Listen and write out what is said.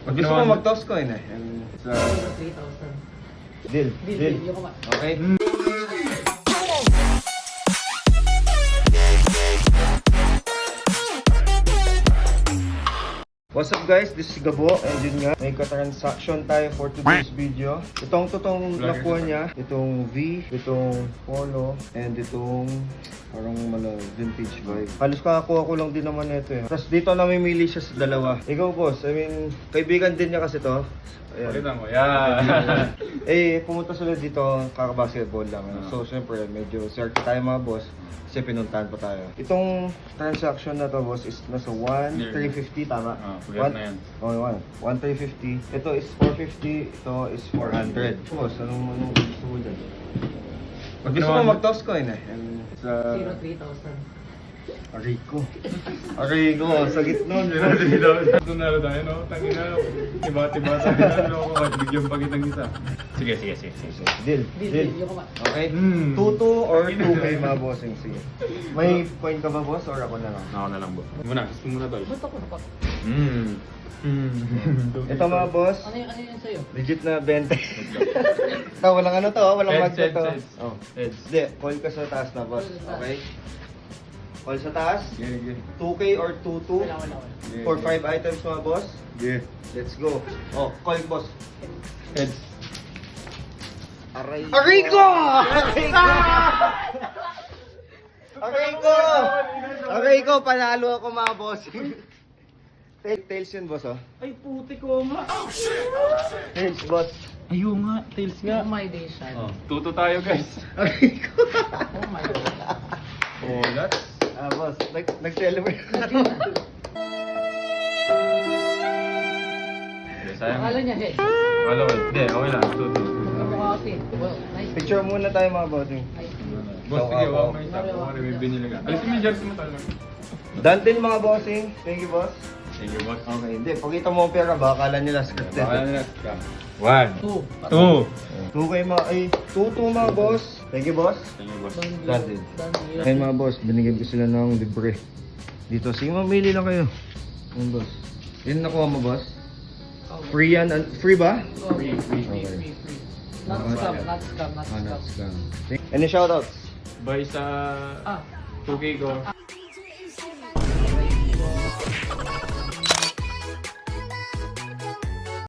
Gusto ko mag-toss coin eh. Sa... 3,000. Deal. Deal. Yung kuma. Okay. What's up guys? This is Gabo and yun nga, may ka-transaction tayo for today's video. Itong totoong nakuha niya, itong V, itong Polo, and itong parang vintage vibe. Halos kakakuha ko lang din naman ito eh. Tapos dito namimili siya sa dalawa. Ikaw boss, I mean, kaibigan din niya kasi to. Ayan. Pakita mo, yan. Pumunta sila dito, kaka-basketball lang. So syempre, medyo swerte tayo mga boss. Kasi pinuntahan pa tayo. Itong transaction na to boss is nasa 1,350 tama? Forget na yan. Oh, 1,350. Ito is 450, ito is 400. Boss, anong gusto mo dyan? Gusto ko mag-toss coin eh. Sa... 3,000. Arico. Arico, sa gitna. Doon na tayo, no? Tangina, tiba-tiba tayo na, no? Bigyan pa kitang isa. Sige. Deal. Yung kuma. Okay? 2-2 or 2K mga bossing. Sige. May point ka ba boss or ako na lang? Ako na lang, bo. Gusto muna, tol. Ba't ako napak? Ito mga boss, Ano yung sa'yo? legit na 20. Ito, walang ano to, walang magnet to. Oh. Heads. Hindi, call ka sa taas na boss. Okay? Call sa taas. Yeah. 2K or 2-2 Wala. for 5 items mga boss. Yeah. Let's go. Oh, call boss. Heads. Arico! Arico, panalo ako mga boss. Tails yun boss oh. Ay, puti ko nga. Tails boss. Ayun nga, tails Oh my day, Shan. Oh, tuto tayo, guys. Arico. Oh my God. Oh, that's... Boss, nag-celebrate. Sayang. Akala niya, hey. Wala ko. Hindi, okay lang. Tuto. Mukha kasi. Well, nice. Picture muna tayo mga bossing. Boss, sige, wag mo isa. Kung ano may binili ka. Alisin mo yung jersey mo talaga. Done din mga bossing. Thank you boss. Thank you, boss. Okay, hindi. Pakita mo ang pera. Baka akala nila scripted. Baka nila scam. 1, 2. 2. 2K mga, 2 mga boss. Thank you boss. Thank you, boss. Done din. Ayun mga boss, binigyan ko sila ng libre. Dito, sige mamili lang kayo. Ayun boss. Yun nakuha mo boss? Free yan? Free ba? Free. Okay. Not scam. Any shoutouts? Bye sa 2K ko.